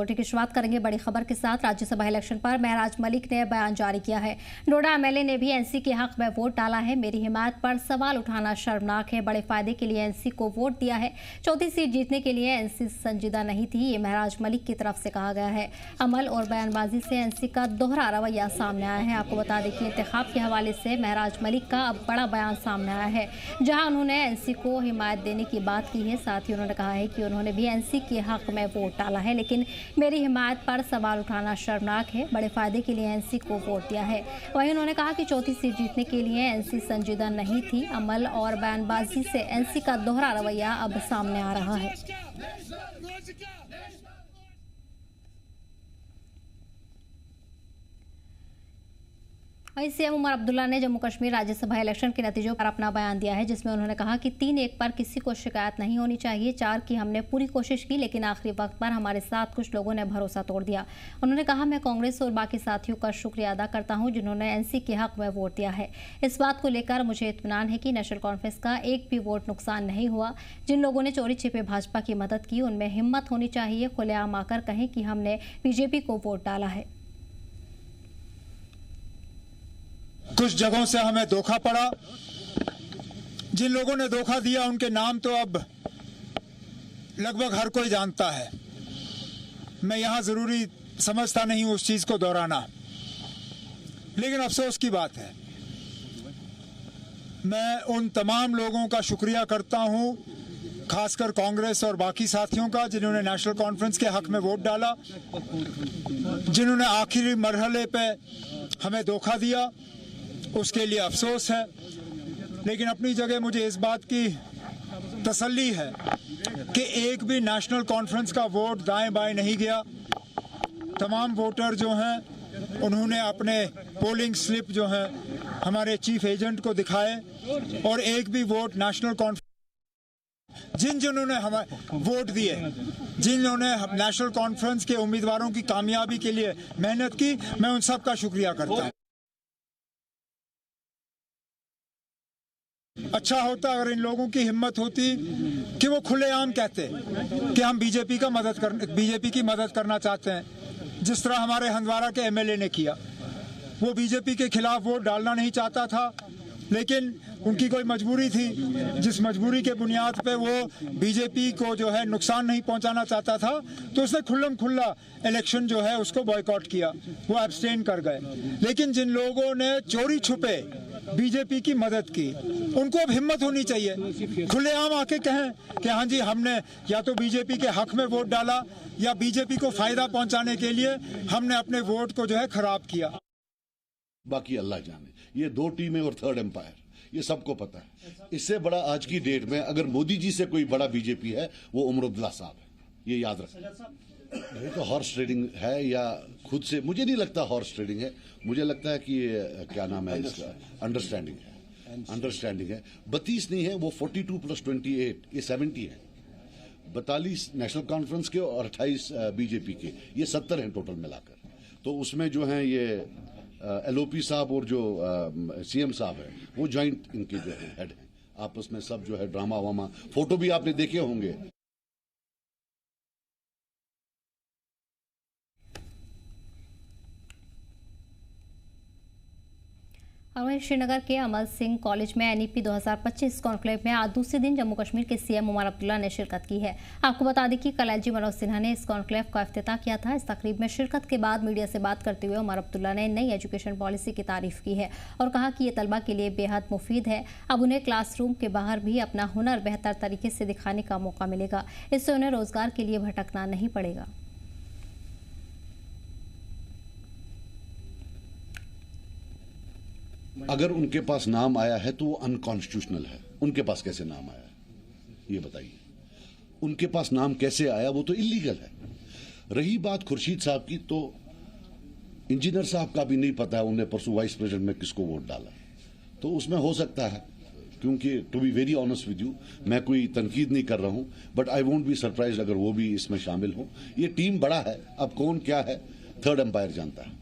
Bulletin की शुरुआत करेंगे बड़ी खबर के साथ। राज्यसभा इलेक्शन पर महराज मलिक ने बयान जारी किया है। नोएडा एमएलए ने भी एनसी के हक में वोट डाला है। मेरी हिमायत पर सवाल उठाना शर्मनाक है। बड़े फायदे के लिए एनसी को वोट दिया है। चौथी सीट जीतने के लिए एनसी संजीदा नहीं थी, ये महराज मलिक की तरफ से कहा गया है। अमल और बयानबाजी से एनसी का दोहरा रवैया सामने आया है। आपको बता दें कि इंतखाब के हवाले से महराज मलिक का अब बड़ा बयान सामने आया है, जहां उन्होंने एनसी को हिमायत देने की बात की है। साथ ही उन्होंने कहा है कि उन्होंने भी एनसी के हक में वोट डाला है, लेकिन मेरी हिमायत पर सवाल उठाना शर्मनाक है। बड़े फायदे के लिए एनसी को वोट दिया है। वहीं उन्होंने कहा कि चौथी सीट जीतने के लिए एनसी संजीदा नहीं थी। अमल और बयानबाजी से एनसी का दोहरा रवैया अब सामने आ रहा है। वहीं सीएम उमर अब्दुल्ला ने जम्मू कश्मीर राज्यसभा इलेक्शन के नतीजों पर अपना बयान दिया है, जिसमें उन्होंने कहा कि 3-1 पर किसी को शिकायत नहीं होनी चाहिए। 4 की हमने पूरी कोशिश की, लेकिन आखिरी वक्त पर हमारे साथ कुछ लोगों ने भरोसा तोड़ दिया। उन्होंने कहा, मैं कांग्रेस और बाकी साथियों का शुक्रिया अदा करता हूं जिन्होंने एनसी के हक में वोट दिया है। इस बात को लेकर मुझे इत्मीनान है कि नेशनल कॉन्फ्रेंस का एक भी वोट नुकसान नहीं हुआ। जिन लोगों ने चोरी छिपे भाजपा की मदद की, उनमें हिम्मत होनी चाहिए, खुलेआम आकर कहें कि हमने बीजेपी को वोट डाला है। कुछ जगहों से हमें धोखा पड़ा। जिन लोगों ने धोखा दिया उनके नाम तो अब लगभग हर कोई जानता है। मैं यहां जरूरी समझता नहीं हूं उस चीज को दोहराना, लेकिन अफसोस की बात है। मैं उन तमाम लोगों का शुक्रिया करता हूं, खासकर कांग्रेस और बाकी साथियों का, जिन्होंने नेशनल कॉन्फ्रेंस के हक में वोट डाला, जिन्होंने आखिरी मरहले पे हमें धोखा दिया। उसके लिए अफसोस है, लेकिन अपनी जगह मुझे इस बात की तसल्ली है कि एक भी नेशनल कॉन्फ्रेंस का वोट दाएं बाएं नहीं गया। तमाम वोटर जो हैं उन्होंने अपने पोलिंग स्लिप जो हैं हमारे चीफ एजेंट को दिखाए, और एक भी वोट नेशनल कॉन्फ्रेंस जिन्होंने हमें वोट दिए, जिन्होंने नेशनल कॉन्फ्रेंस के उम्मीदवारों की कामयाबी के लिए मेहनत की, मैं उन सब का शुक्रिया करता हूं। अच्छा होता अगर इन लोगों की हिम्मत होती कि वो खुलेआम कहते कि हम बीजेपी की मदद करना चाहते हैं, जिस तरह हमारे हंदवाड़ा के एमएलए ने किया। वो बीजेपी के खिलाफ वोट डालना नहीं चाहता था, लेकिन उनकी कोई मजबूरी थी, जिस मजबूरी के बुनियाद पे वो बीजेपी को जो है नुकसान नहीं पहुंचाना चाहता था, तो उसने खुल्लम खुल्ला इलेक्शन जो है उसको बॉयकॉट किया, वो एब्सटेन कर गए। लेकिन जिन लोगों ने चोरी छुपे बीजेपी की मदद की, उनको अब हिम्मत होनी चाहिए, खुलेआम आके कहें कि हाँ जी हमने या तो बीजेपी के हक में वोट डाला या बीजेपी को फायदा पहुंचाने के लिए हमने अपने वोट को जो है खराब किया। बाकी अल्लाह जाने, ये 2 टीमें और थर्ड एम्पायर, ये सबको पता है। इससे बड़ा आज की डेट में अगर मोदी जी से कोई बड़ा बीजेपी है वो उमर अब्दुल्ला साहब है, ये याद रखें। ये तो हॉर्स ट्रेडिंग है या खुद से, मुझे नहीं लगता हॉर्स ट्रेडिंग है। मुझे लगता है कि ये क्या नाम है इसका, अंडरस्टैंडिंग है। 32 नहीं है वो, 42 + 28 ये 70 है। 42 नेशनल कॉन्फ्रेंस के और 28 बीजेपी के, ये 70 हैं टोटल मिलाकर। तो उसमें जो है ये एलओपी साहब और जो सीएम साहब है वो ज्वाइंट इनके जो है हेड हैं। आपस में सब जो है ड्रामा वामा, फोटो भी आपने देखे होंगे। वहीं श्रीनगर के अमर सिंह कॉलेज में एनईपी 2025 कॉन्क्लेव में आज दूसरे दिन जम्मू कश्मीर के सीएम उमर अब्दुल्ला ने शिरकत की है। आपको बता दें कि कल एलजी मनोज सिन्हा ने इस कॉन्क्लेव का इफ्तिताह किया था। इस तकरीब में शिरकत के बाद मीडिया से बात करते हुए उमर अब्दुल्ला ने नई एजुकेशन पॉलिसी की तारीफ की है और कहा कि ये तलबा के लिए बेहद मुफीद है। अब उन्हें क्लासरूम के बाहर भी अपना हुनर बेहतर तरीके से दिखाने का मौका मिलेगा। इससे उन्हें रोजगार के लिए भटकना नहीं पड़ेगा। अगर उनके पास नाम आया है तो वो अनकॉन्स्टिट्यूशनल है। उनके पास कैसे नाम आया ये बताइए? उनके पास नाम कैसे आया? वो तो इलीगल है। रही बात खुर्शीद साहब की, तो इंजीनियर साहब का भी नहीं पता है उन्हें परसों वाइस प्रेसिडेंट में किसको वोट डाला। तो उसमें हो सकता है, क्योंकि to be very honest with you, मैं कोई तनकीद नहीं कर रहा हूं, but I won't be surprise अगर वो भी इसमें शामिल हो। ये टीम बड़ा है, अब कौन क्या है थर्ड एम्पायर जानता है।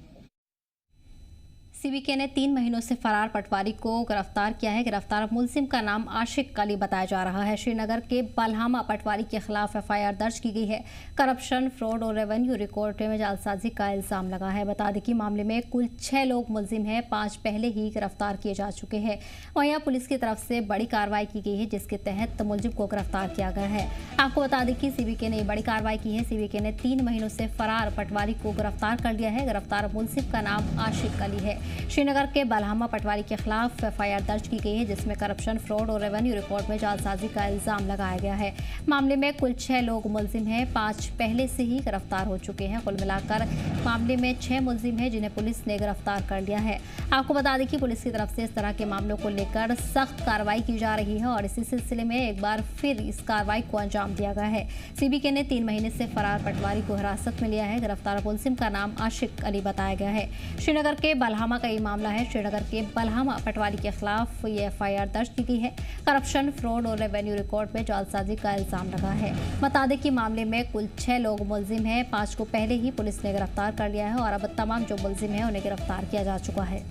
सीबीके ने 3 महीनों से फरार पटवारी को गिरफ्तार किया है। गिरफ्तार मुलजिम का नाम आशिक अली बताया जा रहा है। श्रीनगर के बलहामा पटवारी के खिलाफ एफआईआर दर्ज की गई है। करप्शन, फ्रॉड और रेवेन्यू रिकॉर्ड में जालसाजी का इल्जाम लगा है। बता दें कि मामले में कुल 6 लोग मुलजिम हैं, 5 पहले ही गिरफ्तार किए जा चुके हैं। वहीं पुलिस की तरफ से बड़ी कार्रवाई की गई है, जिसके तहत मुलजिम को गिरफ्तार किया गया है। आपको बता दें कि सीबीके ने बड़ी कार्रवाई की है। सीबीके ने 3 महीनों से फरार पटवारी को गिरफ्तार कर लिया है। गिरफ्तार मुलजिम का नाम आशिक अली है। श्रीनगर के बलहामा पटवारी के खिलाफ एफआईआर दर्ज की गई है, जिसमें करप्शन, फ्रॉड और रेवेन्यू रिकॉर्ड में जालसाजी का इल्जाम लगाया गया है। मामले में कुल 6 लोग मुलजिम हैं, 5 पहले से ही गिरफ्तार हो चुके हैं। कुल मिलाकर मामले में 6 मुलजिम हैं, जिन्हें पुलिस ने गिरफ्तार कर लिया है। आपको बता दें कि पुलिस की तरफ से इस तरह के मामलों को लेकर सख्त कार्रवाई की जा रही है और इसी सिलसिले में एक बार फिर इस कार्रवाई को अंजाम दिया गया है। सीबीके ने 3 महीने से फरार पटवारी को हिरासत में लिया है। गिरफ्तार मुलजिम का नाम आशिक अली बताया गया है। श्रीनगर के बलहामा का मामला है। श्रीनगर के बलहामा पटवारी के खिलाफ ये एफआईआर दर्ज की गई है। करप्शन, फ्रॉड और रेवेन्यू रिकॉर्ड में जालसाजी का इल्जाम लगा है। बता दें कि मामले में कुल 6 लोग मुलजिम हैं, 5 को पहले ही पुलिस ने गिरफ्तार कर लिया है और अब तमाम जो मुलजिम हैं उन्हें गिरफ्तार किया जा चुका है।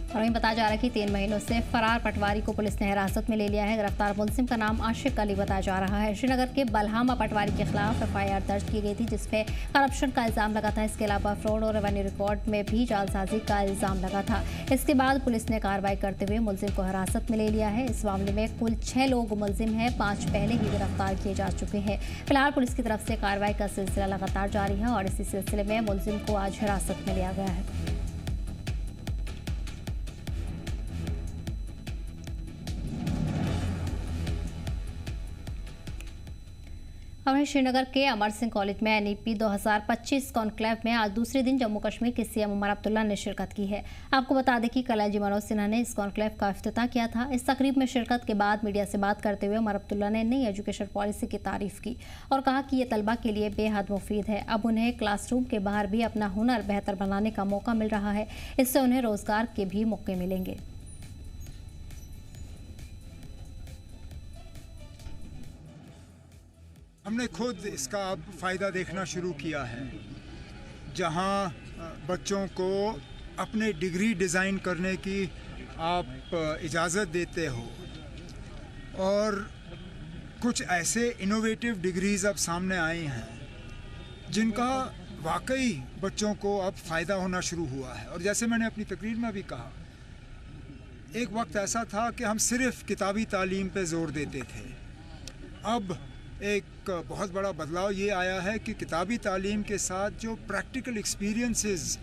और वहीं बताया जा रहा है कि 3 महीनों से फरार पटवारी को पुलिस ने हिरासत में ले लिया है। गिरफ्तार मुलजिम का नाम आशिक अली बताया जा रहा है। श्रीनगर के बलहामा पटवारी के खिलाफ एफआईआर दर्ज की गई थी, जिसपे करप्शन का इल्जाम लगा था। इसके अलावा फ्रॉड और रेवेन्यू रिकॉर्ड में भी जालसाजी का इल्जाम लगा था। इसके बाद पुलिस ने कार्रवाई करते हुए मुलजिम को हिरासत में ले लिया है। इस मामले में कुल 6 लोग मुलजिम हैं, 5 पहले ही गिरफ्तार किए जा चुके हैं। फिलहाल पुलिस की तरफ से कार्रवाई का सिलसिला लगातार जारी है और इसी सिलसिले में मुलजिम को आज हिरासत में लिया गया है। और श्रीनगर के अमर सिंह कॉलेज में एनईपी 2025 कॉन्क्लेव में आज दूसरे दिन जम्मू कश्मीर के सीएम उमर अब्दुल्ला ने शिरकत की है। आपको बता दें कि कल एलजी मनोज सिन्हा ने इस कॉन्क्लेव का इफ्तिताह किया था। इस तकरीब में शिरकत के बाद मीडिया से बात करते हुए उमर अब्दुल्ला ने नई एजुकेशन पॉलिसी की तारीफ की और कहा कि ये तलबा के लिए बेहद मुफीद है। अब उन्हें क्लासरूम के बाहर भी अपना हुनर बेहतर बनाने का मौका मिल रहा है। इससे उन्हें रोजगार के भी मौके मिलेंगे। हमने खुद इसका अब फ़ायदा देखना शुरू किया है, जहां बच्चों को अपने डिग्री डिज़ाइन करने की आप इजाज़त देते हो और कुछ ऐसे इनोवेटिव डिग्रीज़ अब सामने आई हैं जिनका वाकई बच्चों को अब फ़ायदा होना शुरू हुआ है। और जैसे मैंने अपनी तकरीर में भी कहा, एक वक्त ऐसा था कि हम सिर्फ किताबी तालीम पे ज़ोर देते थे। अब एक बहुत बड़ा बदलाव ये आया है कि किताबी तालीम के साथ जो प्रैक्टिकल एक्सपीरियंसेस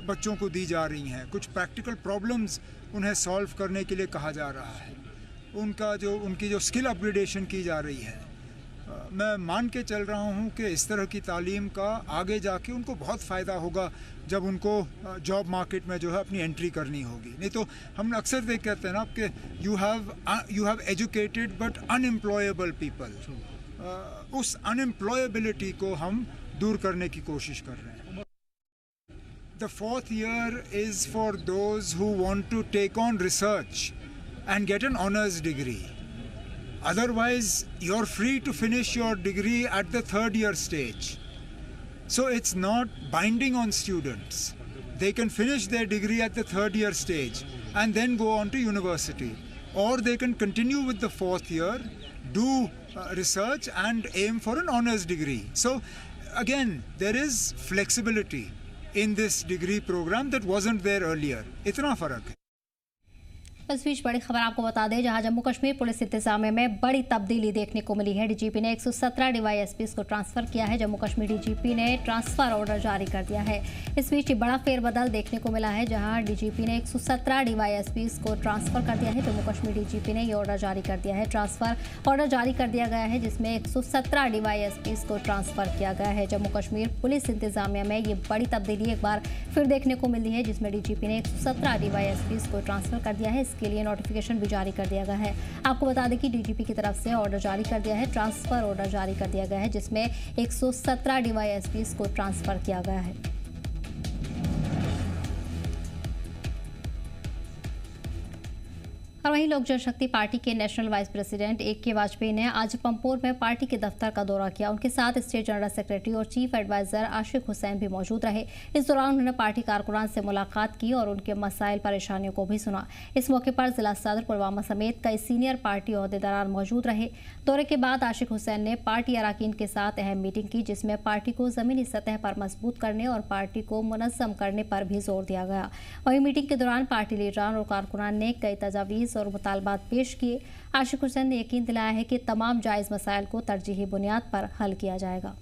बच्चों को दी जा रही हैं, कुछ प्रैक्टिकल प्रॉब्लम्स उन्हें सॉल्व करने के लिए कहा जा रहा है, उनकी जो स्किल अपग्रेडेशन की जा रही है, मैं मान के चल रहा हूँ कि इस तरह की तालीम का आगे जाके उनको बहुत फ़ायदा होगा जब उनको जॉब मार्केट में जो है अपनी एंट्री करनी होगी। नहीं तो हम अक्सर देख कहते हैं ना कि you have educated but unemployable people. उस अनएम्प्लॉयबिलिटी को हम दूर करने की कोशिश कर रहे हैं। The 4th year is for those who want to take on research and get an honors degree. Otherwise, you're free to finish your degree at the 3rd year stage. So it's not binding on students. They can finish their degree at the 3rd year stage and then go on to university. Or they can continue with the 4th year, do research and aim for an honors degree. So again, there is flexibility in this degree program that wasn't there earlier. इतना फर्क है। इस बीच बड़ी खबर आपको बता दें, जहां जम्मू कश्मीर पुलिस इंतजामिया में बड़ी तब्दीली देखने को मिली है। डीजीपी ने 117 डीवाईएसपीज को ट्रांसफर किया है। जम्मू कश्मीर डीजीपी ने ट्रांसफर ऑर्डर जारी कर दिया है। इस बीच बड़ा फेरबदल देखने को मिला है, जहां डीजीपी ने 117 डीवाईएसपीज को ट्रांसफर कर दिया है। जम्मू कश्मीर डीजीपी ने ये ऑर्डर जारी कर दिया है। ट्रांसफर ऑर्डर जारी कर दिया गया है, जिसमें 117 डीवाईएसपीज को ट्रांसफर किया गया है। जम्मू कश्मीर पुलिस इंतजामिया में ये बड़ी तब्दीली एक बार फिर देखने को मिली है, जिसमें डीजीपी ने 117 डीवाईएसपीज को ट्रांसफर कर दिया है। के लिए नोटिफिकेशन भी जारी कर दिया गया है। आपको बता दें कि डीजीपी की तरफ से ऑर्डर जारी कर दिया है, ट्रांसफर ऑर्डर जारी कर दिया गया है, जिसमें 117 डीवाईएसपीज को ट्रांसफर किया गया है। और वहीं लोक जनशक्ति पार्टी के national vice president A.K. Vajpayee ने आज पंपोर में पार्टी के दफ्तर का दौरा किया। उनके साथ स्टेट जनरल सेक्रेटरी और चीफ एडवाइजर आशिक हुसैन भी मौजूद रहे। इस दौरान उन्होंने पार्टी कारकुनान से मुलाकात की और उनके मसाइल परेशानियों को भी सुना। इस मौके पर जिला सदर पुलवामा समेत कई सीनियर पार्टी ओहदेदार मौजूद रहे। दौरे के बाद आशिक हुसैन ने पार्टी अरकान के साथ अहम मीटिंग की, जिसमें पार्टी को जमीनी सतह पर मजबूत करने और पार्टी को मुनज़्ज़म करने पर भी जोर दिया गया। वहीं मीटिंग के दौरान पार्टी लीडरान और कारकुनान ने कई तजावीज़ और मुतालबात पेश किए। आशिक हुसैन ने यकीन दिलाया है कि तमाम जायज़ मसाइल को तरजीही बुनियाद पर हल किया जाएगा।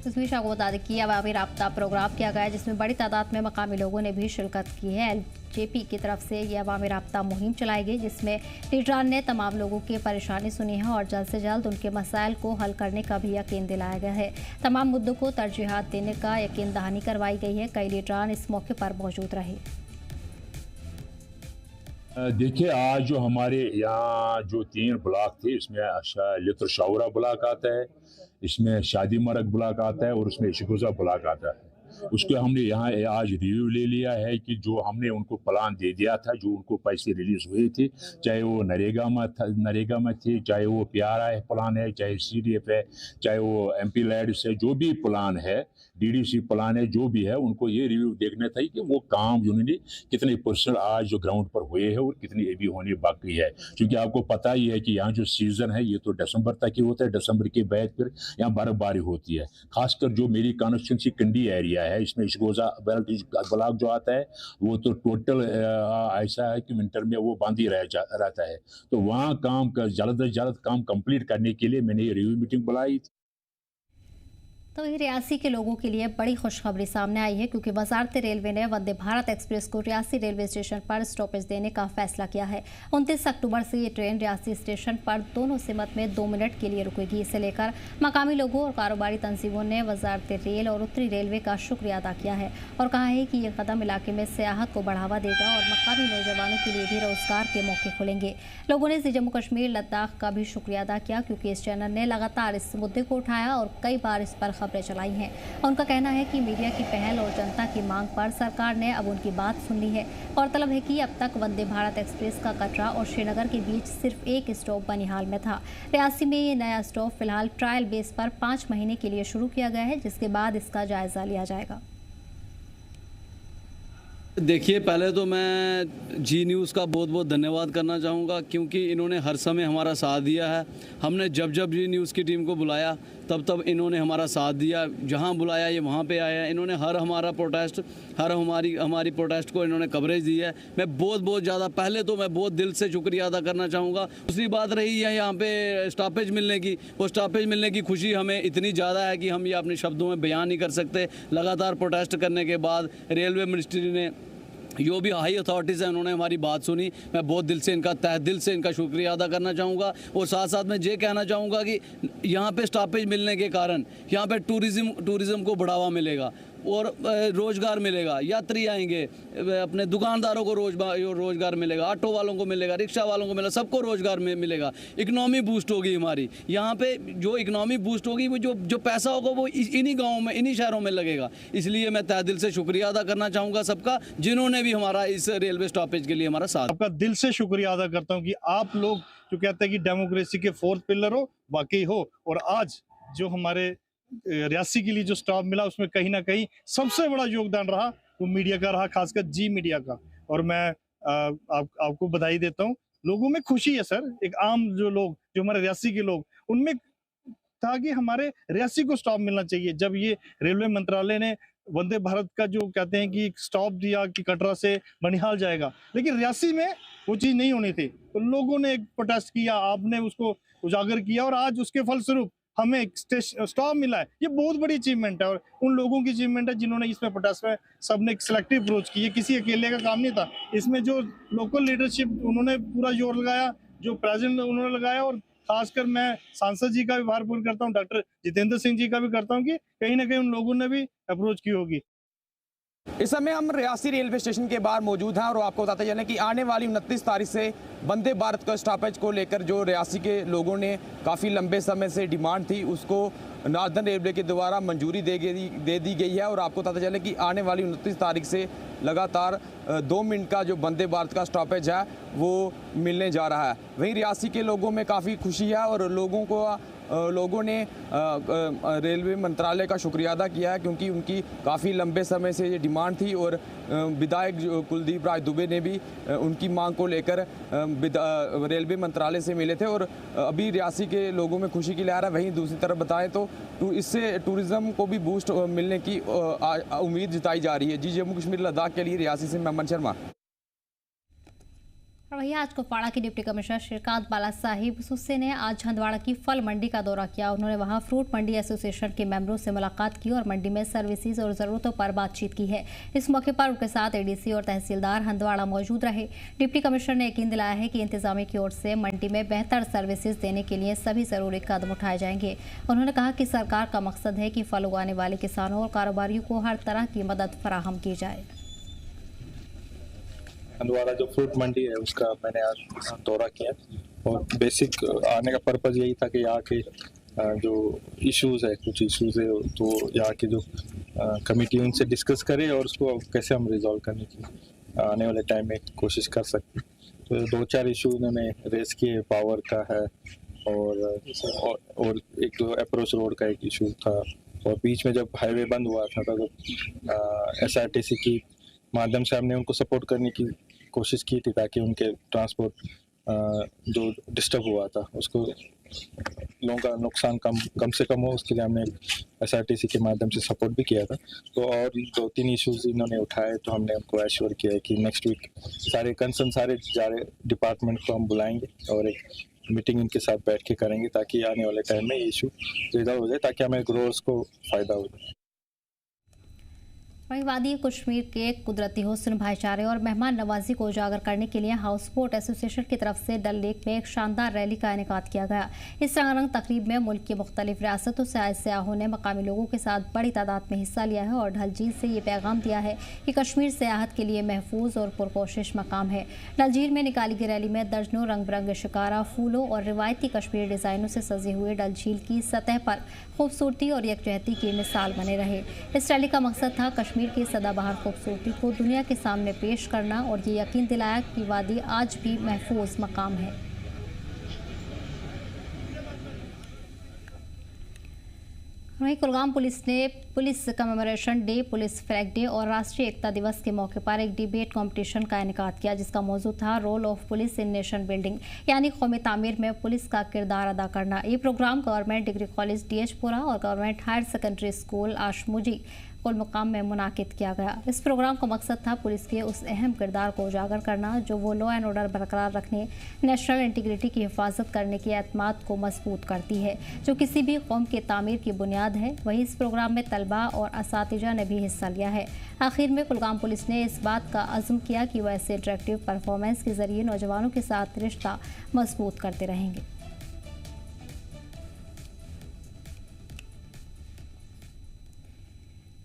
इस बीच आपको बता दें कि अवामी राब्ता प्रोग्राम किया गया है, जिसमें बड़ी तादाद में मकामी लोगों ने भी शिरकत की है। LJP की तरफ से यह अवामी राब्ता मुहिम चलाई गई, जिसमें लीडरान ने तमाम लोगों की परेशानी सुनी है और जल्द से जल्द उनके मसाइल को हल करने का भी यकीन दिलाया गया है। तमाम मुद्दों को तरजीहात देने का यकीन दहानी करवाई गई है। कई लीडरान इस मौके पर मौजूद रहे। देखिए, आज जो हमारे यहाँ जो 3 ब्लॉक थे, इसमें लित्र शाउरा ब्लॉक आता है, इसमें शादी मरग ब्लॉक आता है और उसमें इशगुजा ब्लॉक आता है। उसको हमने यहाँ आज रिव्यू ले लिया है कि जो हमने उनको प्लान दे दिया था, जो उनको पैसे रिलीज हुए थे, चाहे वो नरेगा में थे, चाहे वो PRI प्लान है, चाहे CDF है, चाहे वो MP लैड से जो भी प्लान है, DDC प्लान है, जो भी है, उनको ये रिव्यू देखना था कि वो काम उन्होंने कितने % आज जो ग्राउंड पर हुए हैं और कितनी अभी होने बाकी है। क्योंकि आपको पता ही है कि यहाँ जो सीजन है ये तो दिसंबर तक ही होता है। दिसंबर के बाद फिर यहाँ बर्फबारी होती है। खासकर जो मेरी कॉन्स्टिट्यूंसी कंडी एरिया है, इसमें इशगोजा ब्लॉक जो आता है वो तो टोटल ऐसा है कि विंटर में वो बंद ही रहता है। तो वहाँ काम का जल्द से जल्द काम कंप्लीट करने के लिए मैंने ये रिव्यू मीटिंग बुलाई। तो वहीं रियासी के लोगों के लिए बड़ी खुशखबरी सामने आई है, क्योंकि वजारत रेलवे ने वंदे भारत एक्सप्रेस को रियासी रेलवे स्टेशन पर स्टॉपेज देने का फैसला किया है। 29 अक्टूबर से ये ट्रेन रियासी स्टेशन पर दोनों सिमत में 2 मिनट के लिए रुकेगी। इसे लेकर मकामी लोगों और कारोबारी तंजीमों ने वजारत रेल और उत्तरी रेलवे का शुक्रिया अदा किया है और कहा है कि ये कदम इलाके में सियाहत को बढ़ावा देगा और मकामी नौजवानों के लिए भी रोजगार के मौके खुलेंगे। लोगों ने जम्मू कश्मीर लद्दाख का भी शुक्रिया अदा किया, क्योंकि इस चैनल ने लगातार इस मुद्दे को उठाया और कई बार इस पर खबरें चलाई हैं। उनका कहना है कि मीडिया की पहल और जनता की मांग पर सरकार ने अब उनकी बात सुन ली है। गौरतलब है कि अब तक वंदे भारत एक्सप्रेस का कटरा और श्रीनगर के बीच सिर्फ एक स्टॉप बनिहाल में था। रियासी में ये नया स्टॉप फिलहाल ट्रायल बेस पर 5 महीने के लिए शुरू किया गया है, जिसके बाद इसका जायजा लिया जाएगा। देखिए, पहले तो मैं जी न्यूज़ का बहुत बहुत धन्यवाद करना चाहूँगा, क्योंकि इन्होंने हर समय हमारा साथ दिया है। हमने जब जब जी न्यूज़ की टीम को बुलाया तब तब इन्होंने हमारा साथ दिया। जहाँ बुलाया ये वहाँ पे आया। इन्होंने हर हमारी प्रोटेस्ट को इन्होंने कवरेज दी है। मैं बहुत ज़्यादा पहले तो मैं बहुत दिल से शुक्रिया अदा करना चाहूँगा। दूसरी बात रही है यहाँ पे स्टॉपेज मिलने की, वो स्टॉपेज मिलने की खुशी हमें इतनी ज़्यादा है कि हम ये अपने शब्दों में बयान नहीं कर सकते। लगातार प्रोटेस्ट करने के बाद रेलवे मिनिस्ट्री ने, जो भी हाई अथॉरिटीज़ हैं, उन्होंने हमारी बात सुनी। मैं बहुत दिल से इनका तहे दिल से इनका शुक्रिया अदा करना चाहूँगा। और साथ साथ मैं ये कहना चाहूँगा कि यहाँ पे स्टॉपेज मिलने के कारण यहाँ पे टूरिज़्म को बढ़ावा मिलेगा और रोज़गार मिलेगा। यात्री आएंगे, अपने दुकानदारों को रोज़गार मिलेगा, ऑटो वालों को मिलेगा, रिक्शा वालों को मिलेगा, सबको रोज़गार मिलेगा। इकनॉमी बूस्ट होगी हमारी। यहाँ पे जो इकनॉमी बूस्ट होगी, वो जो पैसा होगा वो इन्हीं गाँवों में, इन्हीं शहरों में लगेगा। इसलिए मैं तहे दिल से शुक्रिया अदा करना चाहूँगा सबका, जिन्होंने भी हमारा इस रेलवे स्टॉपेज के लिए हमारा साथ। आपका दिल से शुक्रिया अदा करता हूँ कि आप लोग जो कहते हैं कि डेमोक्रेसी के 4th पिलर हो, वाकई हो। और आज जो हमारे रियासी के लिए जो स्टॉप मिला, उसमें कहीं ना कहीं सबसे बड़ा योगदान रहा वो मीडिया का रहा, खासकर जी मीडिया का। और मैं आपको बधाई देता हूँ। लोगों में खुशी है सर। एक आम जो लोग, जो हमारे रियासी के लोग, उनमें था कि हमारे रियासी को स्टॉप मिलना चाहिए। जब ये रेलवे मंत्रालय ने वंदे भारत का जो कहते हैं कि स्टॉप दिया कि कटरा से बनिहाल जाएगा, लेकिन रियासी में वो चीज़ नहीं होनी थी, तो लोगों ने एक प्रोटेस्ट किया, आपने उसको उजागर किया और आज उसके फलस्वरूप हमें एक स्टॉप मिला है। ये बहुत बड़ी अचीवमेंट है और उन लोगों की अचीवमेंट है जिन्होंने इसमें प्रोटेस्ट में सबने एक सिलेक्टिव अप्रोच की है। किसी अकेले का काम नहीं था। इसमें जो लोकल लीडरशिप, उन्होंने पूरा जोर लगाया, जो प्रेसिडेंट उन्होंने लगाया, और खासकर मैं सांसद जी का भी भारपूर्ण करता हूँ, डॉक्टर जितेंद्र सिंह जी का भी करता हूँ कि कहीं ना कहीं उन लोगों ने भी अप्रोच की होगी। इस समय हम रियासी रेलवे स्टेशन के बाहर मौजूद हैं और आपको बताते चलें कि आने वाली 29 तारीख से वंदे भारत का स्टॉपेज को लेकर जो रियासी के लोगों ने काफ़ी लंबे समय से डिमांड थी उसको नॉर्दर्न रेलवे के द्वारा मंजूरी दे दी गई है। और आपको बताते चलें कि आने वाली 29 तारीख से लगातार 2 मिनट का जो वंदे भारत का स्टॉपेज है वो मिलने जा रहा है। वहीं रियासी के लोगों में काफ़ी खुशी है और लोगों ने रेलवे मंत्रालय का शुक्रिया अदा किया है, क्योंकि उनकी काफ़ी लंबे समय से ये डिमांड थी। और विधायक कुलदीप राज दुबे ने भी उनकी मांग को लेकर रेलवे मंत्रालय से मिले थे और अभी रियासी के लोगों में खुशी की लहर है। वहीं दूसरी तरफ बताएं तो इससे टूरिज़्म को भी बूस्ट मिलने की उम्मीद जताई जा रही है। जी, जम्मू कश्मीर लद्दाख के लिए रियासी से मैं अमन शर्मा। और वहीं आज कुपवाड़ा के डिप्टी कमिश्नर श्रीकांत बाला साहिब सुस्से ने आज हंदवाड़ा की फल मंडी का दौरा किया। उन्होंने वहां फ्रूट मंडी एसोसिएशन के मेंबरों से मुलाकात की और मंडी में सर्विसेज और ज़रूरतों पर बातचीत की है। इस मौके पर उनके साथ एडीसी और तहसीलदार हंदवाड़ा मौजूद रहे। डिप्टी कमिश्नर ने यकीन दिलाया है कि इंतजामिया की ओर से मंडी में बेहतर सर्विसेज देने के लिए सभी जरूरी कदम उठाए जाएंगे। उन्होंने कहा कि सरकार का मकसद है कि फल उगाने वाले किसानों और कारोबारियों को हर तरह की मदद फराहम की जाए। हंदवाड़ा जो फ्रूट मंडी है उसका मैंने आज दौरा किया और बेसिक आने का पर्पज़ यही था कि यहाँ के जो इश्यूज़ है, कुछ इश्यूज़ है तो यहाँ की जो कमेटी उनसे डिस्कस करे और उसको कैसे हम रिजॉल्व करने की आने वाले टाइम में कोशिश कर सकते। तो 2-4 इशू उन्होंने रेस किए, पावर का है और एक जो अप्रोच रोड का एक इशू था। और बीच में जब हाईवे बंद हुआ था तो SRTC की माध्यम से हमने उनको सपोर्ट करने की कोशिश की थी ताकि उनके ट्रांसपोर्ट जो डिस्टर्ब हुआ था उसको लोगों का नुकसान कम से कम हो, उसके लिए हमने SRTC के माध्यम से सपोर्ट भी किया था। तो और 2-3 इश्यूज इन्होंने उठाए तो हमने उनको एश्योर किया है कि नेक्स्ट वीक सारे कंसर्न सारे डिपार्टमेंट को हम बुलाएंगे और एक मीटिंग इनके साथ बैठ के करेंगे ताकि आने वाले टाइम में ये इशू रिजॉल्व हो जाए, ताकि हमें ग्रोअर्स को फ़ायदा हो जाए। वहीं वादी कश्मीर के कुदरती हुस्न, भाईचारे और मेहमान नवाजी को उजागर करने के लिए हाउस बोट एसोसिएशन की तरफ से डल लेक में एक शानदार रैली का इनेकाद किया गया। इस रंगारंग तकरीब में मुल्क की मुख्तलिफ रियासतों से आए सयाहों ने मकामी लोगों के साथ बड़ी तादाद में हिस्सा लिया है और डल झील से ये पैगाम दिया है कि कश्मीर सयाहत के लिए महफूज और पुरकोशिश मकाम है। डल झील में निकाली गई रैली में दर्जनों रंग बिरंगे शिकारा, फूलों और रिवायती कश्मीरी डिज़ाइनों से सजे हुए डल झील की सतह पर खूबसूरती और यकजहती की मिसाल बने रहे। इस रैली का मकसद था कश्मीर की सदाबहार खूबसूरती को दुनिया के सामने पेश करना और ये यकीन दिलाया कि वादी आज भी महफूज मकाम है। वहीं कुलगाम पुलिस ने police commemoration day, police flag day और राष्ट्रीय एकता दिवस के मौके पर एक डिबेट कंपटीशन का इनेकाद किया, जिसका मौजू था role of police in nation building, यानी कौमी तामीर में पुलिस का किरदार अदा करना। ये प्रोग्राम गवर्नमेंट डिग्री कॉलेज DH-पुरा और गवर्नमेंट हायर सेकेंडरी स्कूल आशमुजी मुकाम में मुनाकिद किया गया। इस प्रोग्राम का मकसद था पुलिस के उस अहम किरदार को उजागर करना जो वो लॉ एंड ऑर्डर बरकरार रखने, नेशनल इंटीग्रिटी की हिफाजत करने के एतमाद को मजबूत करती है, जो किसी भी कौम के तामीर की बुनियाद है। वहीं इस प्रोग्राम में तलबा और असातिजा ने भी हिस्सा लिया है। आखिर में कुलगाम पुलिस ने इस बात का अज़्म किया कि वह ऐसे इंटरेक्टिव परफॉर्मेंस के जरिए नौजवानों के साथ रिश्ता मजबूत करते रहेंगे।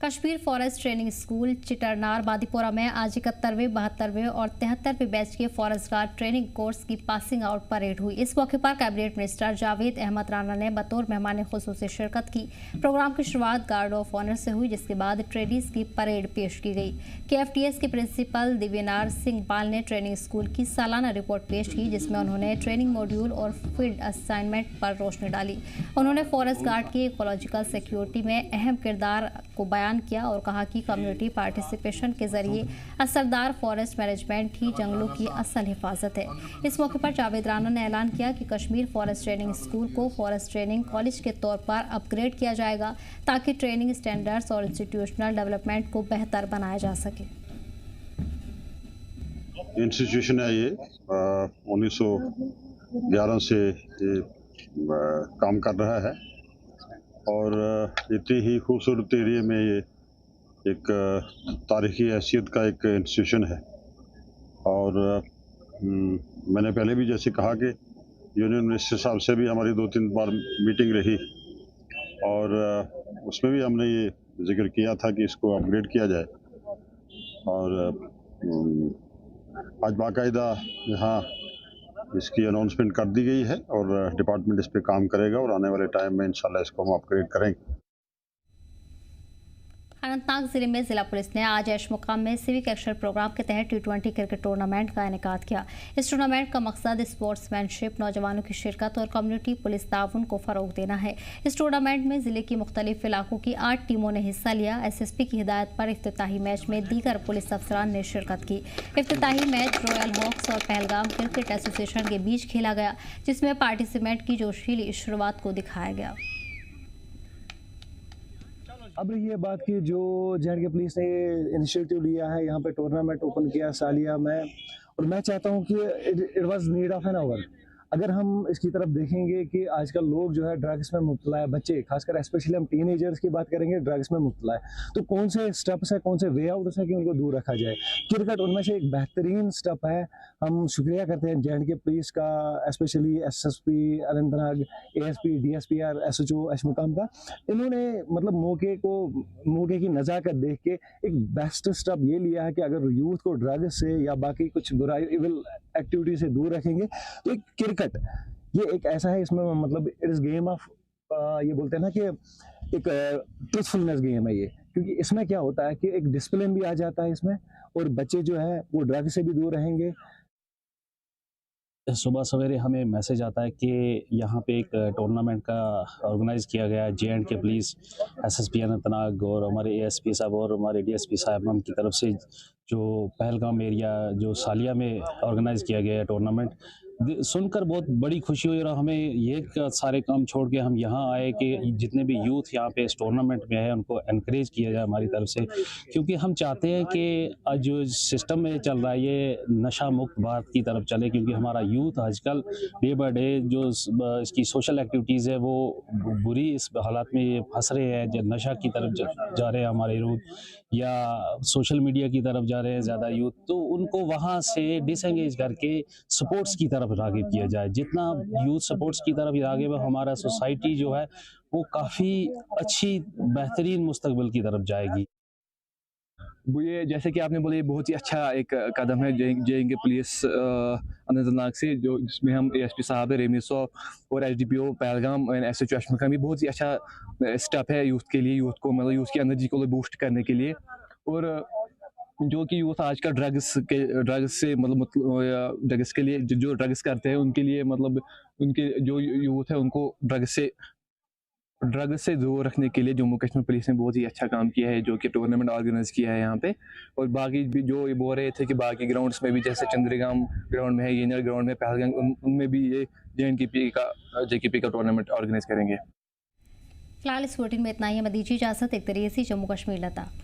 कश्मीर फॉरेस्ट ट्रेनिंग स्कूल चिटरनार बादीपोरा में आज 71वें, 72वें और 73वें बैच के फॉरेस्ट गार्ड ट्रेनिंग कोर्स की पासिंग आउट परेड हुई। इस मौके पर कैबिनेट मिनिस्टर जावेद अहमद राना ने बतौर मेहमान खुसूसी शिरकत की। प्रोग्राम की शुरुआत गार्ड ऑफ ऑनर से हुई, जिसके बाद ट्रेनिंग्स की परेड पेश की गई। KFTS के प्रिंसिपल दिव्यनार सिंह पाल ने ट्रेनिंग स्कूल की सालाना रिपोर्ट पेश की, जिसमें उन्होंने ट्रेनिंग मॉड्यूल और फील्ड असाइनमेंट पर रोशनी डाली। उन्होंने फॉरेस्ट गार्ड की इकोलॉजिकल सिक्योरिटी में अहम किरदार को बयान किया और कहा कि कम्युनिटी पार्टिसिपेशन के जरिए असरदार फॉरेस्ट मैनेजमेंट ही जंगलों की असल हिफाजत है। इस मौके पर जावेद राना ने ऐलान किया कि कश्मीर फॉरेस्ट ट्रेनिंग स्कूल को फॉरेस्ट ट्रेनिंग कॉलेज के तौर पर अपग्रेड किया जाएगा, ताकि ट्रेनिंग स्टैंडर्ड्स और इंस्टीट्यूशनल डेवलपमेंट को बेहतर बनाया जा सके। इंस्टीट्यूशन है ये 1911 से ये काम कर रहा है और इतनी ही खूबसूरत एरिया में ये एक तारीखी हैसियत का एक इंस्टीट्यूशन है। और मैंने पहले भी जैसे कहा कि यूनियन मिनिस्टर साहब से भी हमारी 2-3 बार मीटिंग रही और उसमें भी हमने ये जिक्र किया था कि इसको अपग्रेड किया जाए और आज बाकायदा यहाँ इसकी अनाउंसमेंट कर दी गई है और डिपार्टमेंट इस पे काम करेगा और आने वाले टाइम में इंशाल्लाह इसको हम अपग्रेड करेंगे। अनंतनाग जिले में जिला पुलिस ने आज ऐश मुकाम में सिविक एक्शन प्रोग्राम के तहत T20 क्रिकेट टूर्नामेंट का इनेकाद किया। इस टूर्नामेंट का मकसद स्पोर्ट्समैनशिप, नौजवानों की शिरकत और कम्युनिटी पुलिस ताउन को फरोग देना है। इस टूर्नामेंट में जिले की मुख्तलिफ इलाकों की 8 टीमों ने हिस्सा लिया। SSP की हिदायत पर इफ्तिताही मैच में दीगर पुलिस अफसरान ने शिरकत की। इफ्तिताही मैच रॉयल हॉक्स और पहलगाम क्रिकेट एसोसिएशन के बीच खेला गया, जिसमें पार्टिसिपेंट की जोशीली शुरुआत को दिखाया गया। अब ये बात की जो J&K पुलिस ने इनिशिएटिव लिया है, यहाँ पे टूर्नामेंट ओपन किया सालिया में, और मैं चाहता हूँ कि it was need of an hour. अगर हम इसकी तरफ देखेंगे कि आजकल लोग जो है ड्रग्स में मुब्तला है, बच्चे खासकर स्पेशली हम टीनेजर्स की बात करेंगे, ड्रग्स में मुब्तला है, तो कौन से स्टेप्स है, कौन से वे आउट्स है कि उनको दूर रखा जाए। क्रिकेट उनमें से एक बेहतरीन स्टेप है। हम शुक्रिया करते हैं J&K पुलिस का, specially SSP Anantnag, ASP, DSPR, SHO ऐश मुकाम का। इन्होंने मतलब मौके की नज़ाकत देख के एक बेस्ट स्टेप ये लिया है कि अगर यूथ को ड्रग्स से या बाकी कुछ बुराई इविल एक्टिविटी से दूर रखेंगे तो एक क्रिकेट ये एक ऐसा है, इसमें मतलब इट इज गेम ऑफ, ये बोलते हैं ना कि एक ट्रूथफुलनेस गेम है ये, क्योंकि इसमें क्या होता है कि एक डिसिप्लिन भी आ जाता है इसमें, और बच्चे जो है वो ड्रग से भी दूर रहेंगे। सुबह सवेरे हमें मैसेज आता है कि यहाँ पे एक टूर्नामेंट का ऑर्गेनाइज किया गया है J&K पुलिस, SSP अनंतनाग और हमारे ASP साहब और हमारे DSP साहब की तरफ से, जो पहलगाम एरिया जो सालिया में ऑर्गेनाइज किया गया है टूर्नामेंट। सुनकर बहुत बड़ी खुशी हुई और हमें ये सारे काम छोड़ के हम यहाँ आए कि जितने भी यूथ यहाँ पे इस टूर्नामेंट में है उनको एनकरेज किया जाए हमारी तरफ से, क्योंकि हम चाहते हैं कि आज जो सिस्टम में चल रहा है ये नशा मुक्त भारत की तरफ चले, क्योंकि हमारा यूथ आजकल डे बाय डे जो इसकी सोशल एक्टिविटीज़ है वो बुरी इस हालात में फंस रहे हैं, जो नशा की तरफ जा रहे हैं हमारे यूथ, या सोशल मीडिया की तरफ जा रहे हैं ज़्यादा यूथ, तो उनको वहाँ से डिसएंगेज करके स्पोर्ट्स की तरफ राग़िब किया जाए। जितना यूथ स्पोर्ट्स की तरफ राग़िब है, हमारा सोसाइटी जो है वो काफ़ी अच्छी बेहतरीन मुस्तकबिल की तरफ जाएगी। वो ये जैसे कि आपने बोला, ये बहुत ही अच्छा एक कदम है J&K पुलिस अनंतनाग से, जो जिसमें हम ASP साहब रेमिसो और HDPO पहलगाम SHO ऐश मुकाम, बहुत ही अच्छा स्टेप है यूथ के लिए, यूथ को मतलब यूथ की एनर्जी को बूस्ट करने के लिए। और जो कि यूथ आजकल ड्रग्स से मतलब ड्रग्स के लिए जो ड्रग्स करते हैं उनके लिए मतलब उनके जो यूथ है उनको ड्रग्स से दूर रखने के लिए जम्मू कश्मीर पुलिस ने बहुत ही अच्छा काम किया है, जो कि टूर्नामेंट ऑर्गेनाइज किया है यहाँ पे। और बाकी भी जो ये बोल रहे थे कि बाकी ग्राउंड्स में भी, जैसे चंद्रगाम ग्राउंड में है, येनर ग्राउंड में, पहलगाम, उनमें भी ये JKP का टूर्नामेंट ऑर्गेनाइज करेंगे। फिलहाल इस बुलेटिन में इतना ही। हमें दीजिए इजाजत। एक तरीके से जम्मू कश्मीर लता।